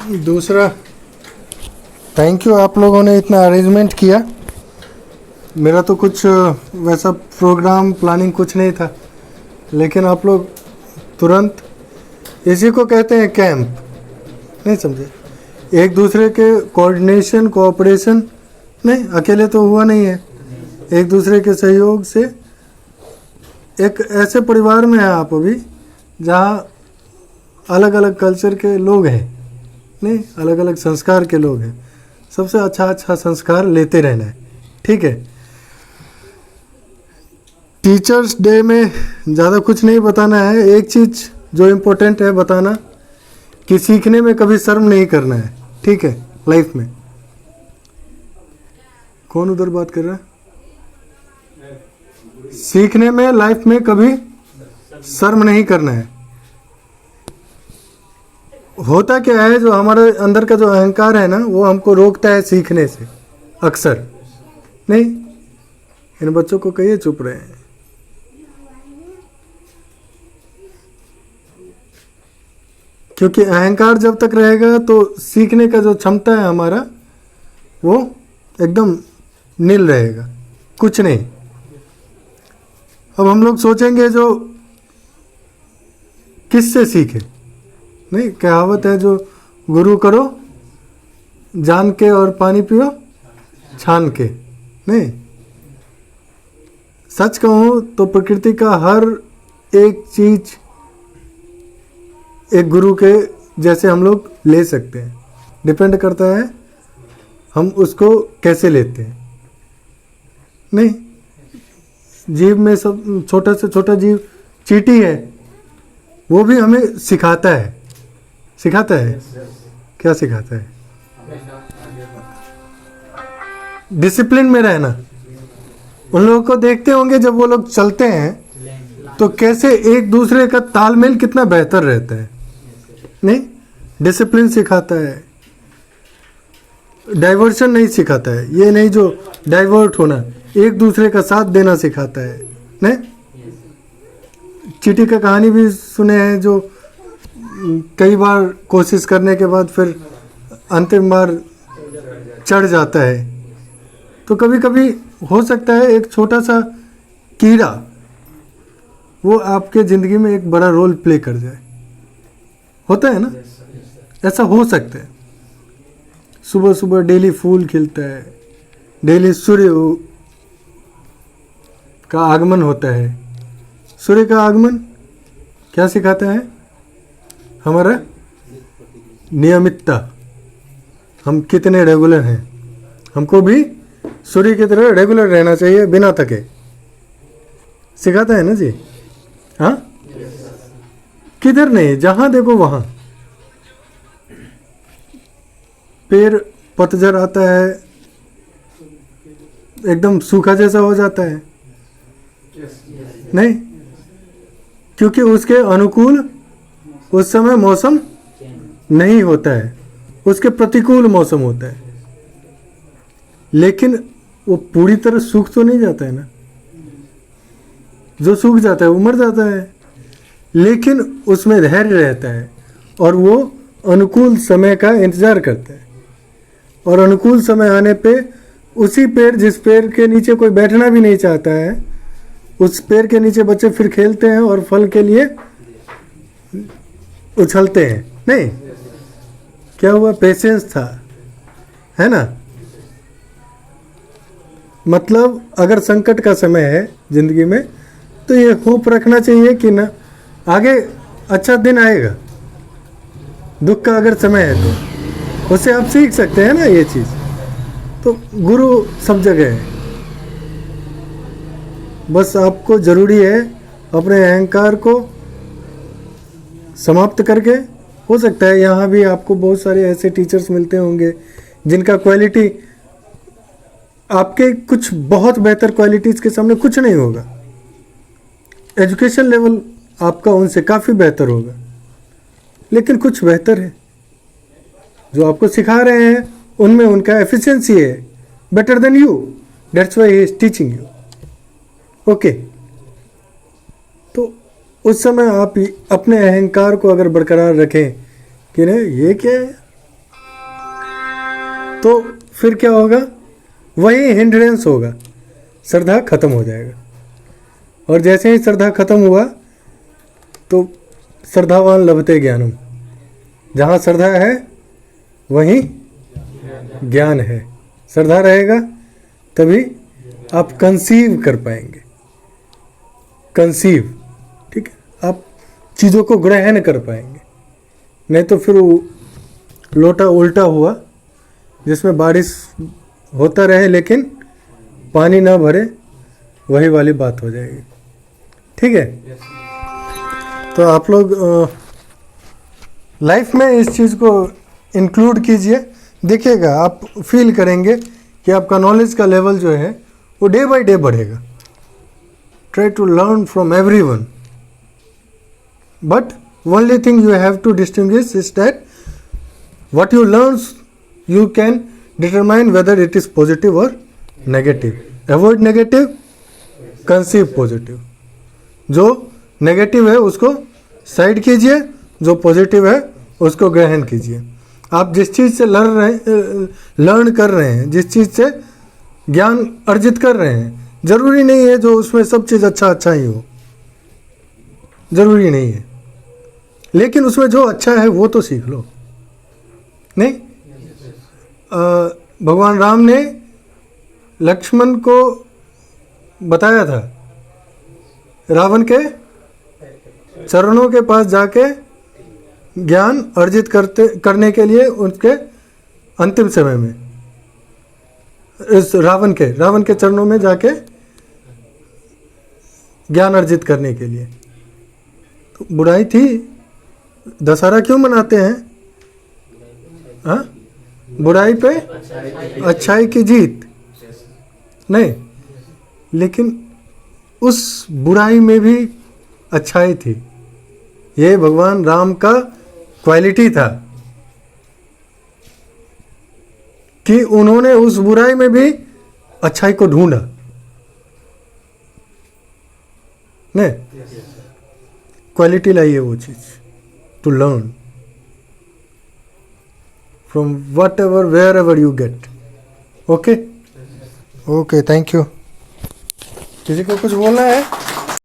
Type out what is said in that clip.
दूसरा, thank you आप लोगों ने इतना अरेंजमेंट किया। मेरा तो कुछ वैसा प्रोग्राम प्लानिंग कुछ नहीं था, लेकिन आप लोग तुरंत, इसी को कहते हैं कैंप, नहीं समझे? एक दूसरे के कोऑर्डिनेशन, कोऑपरेशन, नहीं अकेले तो हुआ नहीं है, एक दूसरे के सहयोग से एक ऐसे परिवार में है आप अभी जहाँ अलग अलग कल्चर के लोग हैं, नहीं अलग अलग संस्कार के लोग हैं। सबसे अच्छा संस्कार लेते रहना है, ठीक है? टीचर्स डे में ज़्यादा कुछ नहीं बताना है। एक चीज़ जो इम्पोर्टेंट है बताना कि सीखने में कभी शर्म नहीं करना है, ठीक है? लाइफ में कौन उधर बात कर रहा है? सीखने में लाइफ में कभी शर्म नहीं करना है। होता क्या है, जो हमारे अंदर का जो अहंकार है ना, वो हमको रोकता है सीखने से अक्सर। नहीं, इन बच्चों को कहिए चुप रहे हैं। क्योंकि अहंकार जब तक रहेगा तो सीखने का जो क्षमता है हमारा, वो एकदम नील रहेगा, कुछ नहीं। अब हम लोग सोचेंगे जो किससे सीखे, नहीं कहावत है जो गुरु करो जान के और पानी पियो छान के। नहीं, सच कहूँ तो प्रकृति का हर एक चीज एक गुरु के जैसे हम लोग ले सकते हैं। डिपेंड करता है हम उसको कैसे लेते हैं। नहीं, जीव में सब छोटा से छोटा जीव चींटी है, वो भी हमें सिखाता है। सिखाता है, क्या सिखाता है? डिसिप्लिन में रहना। उन लोगों को देखते होंगे जब वो लोग चलते हैं तो कैसे एक दूसरे का तालमेल कितना बेहतर रहता है। नहीं, डिसिप्लिन सिखाता है, डाइवर्शन नहीं सिखाता है। ये नहीं जो डाइवर्ट होना, एक दूसरे का साथ देना सिखाता है। नहीं, चींटी का कहानी भी सुने हैं जो कई बार कोशिश करने के बाद फिर अंतिम बार चढ़ जाता है। तो कभी कभी हो सकता है एक छोटा सा कीड़ा वो आपके ज़िंदगी में एक बड़ा रोल प्ले कर जाए। होता है ना, ऐसा हो सकता है। सुबह सुबह डेली फूल खिलता है, डेली सूर्य का आगमन होता है। सूर्य का आगमन क्या सिखाता है? हमारा नियमितता, हम कितने रेगुलर हैं। हमको भी सूर्य की तरह रेगुलर रहना चाहिए बिना थके। सिखाता है ना जी? हाँ, किधर नहीं, जहां देखो वहां। पेड़ पतझड़ आता है, एकदम सूखा जैसा हो जाता है। नहीं, क्योंकि उसके अनुकूल उस समय मौसम नहीं होता है, उसके प्रतिकूल मौसम होता है। लेकिन वो पूरी तरह सूख तो नहीं जाता है ना। जो सूख जाता है वो मर जाता है, लेकिन उसमें धैर्य रहता है और वो अनुकूल समय का इंतजार करता है। और अनुकूल समय आने पे उसी पेड़, जिस पेड़ के नीचे कोई बैठना भी नहीं चाहता है, उस पेड़ के नीचे बच्चे फिर खेलते हैं और फल के लिए उछलते हैं। नहीं, क्या हुआ? पेशेंस था, है ना? मतलब अगर संकट का समय है जिंदगी में तो ये होप रखना चाहिए कि ना आगे अच्छा दिन आएगा। दुख का अगर समय है तो उससे आप सीख सकते हैं ना ये चीज़। तो गुरु सब जगह है, बस आपको ज़रूरी है अपने अहंकार को समाप्त करके। हो सकता है यहाँ भी आपको बहुत सारे ऐसे टीचर्स मिलते होंगे जिनका क्वालिटी आपके कुछ बहुत बेहतर क्वालिटीज़ के सामने कुछ नहीं होगा। एजुकेशन लेवल आपका उनसे काफ़ी बेहतर होगा, लेकिन कुछ बेहतर है। जो आपको सिखा रहे हैं उनमें उनका एफिशिएंसी है better than you, that's why he is teaching you. Okay, तो उस समय आप अपने अहंकार को अगर बरकरार रखें कि नहीं ये क्या है, तो फिर क्या होगा, वही हिंड्रेंस होगा, श्रद्धा खत्म हो जाएगा। और जैसे ही श्रद्धा खत्म हुआ तो श्रद्धावान लभते ज्ञानम, जहाँ श्रद्धा है वहीं ज्ञान है। श्रद्धा रहेगा तभी आप कंसीव कर पाएंगे, कंसीव, ठीक है, आप चीज़ों को ग्रहण कर पाएंगे। नहीं तो फिर वो लोटा उल्टा हुआ, जिसमें बारिश होता रहे लेकिन पानी ना भरे, वही वाली बात हो जाएगी। ठीक है, तो आप लोग लाइफ में इस चीज़ को इंक्लूड कीजिए, देखिएगा आप फील करेंगे कि आपका नॉलेज का लेवल जो है वो डे बाय डे बढ़ेगा। Try to learn from everyone, but only thing you have to distinguish is that what you learn you can determine whether it is positive or negative. Avoid negative, conceive positive. जो negative है उसको side कीजिए, जो positive है उसको ग्रहण कीजिए। आप जिस चीज़ से लर्न कर रहे हैं, जिस चीज़ से ज्ञान अर्जित कर रहे हैं, ज़रूरी नहीं है जो उसमें सब चीज़ अच्छा ही हो, ज़रूरी नहीं है, लेकिन उसमें जो अच्छा है वो तो सीख लो। नहीं, भगवान राम ने लक्ष्मण को बताया था, रावण के चरणों के पास जाके ज्ञान अर्जित करने के लिए उनके अंतिम समय में इस रावण के चरणों में जाके ज्ञान अर्जित करने के लिए। तो बुराई थी, दशहरा क्यों मनाते हैं? हाँ, बुराई पे अच्छाई की जीत नहीं, लेकिन उस बुराई में भी अच्छाई थी। ये भगवान राम का क्वालिटी था कि उन्होंने उस बुराई में भी अच्छाई को ढूंढा। नहीं, क्वालिटी लाइए वो चीज, to learn from whatever wherever you get. Okay, thank you. किसी को कुछ बोलना है?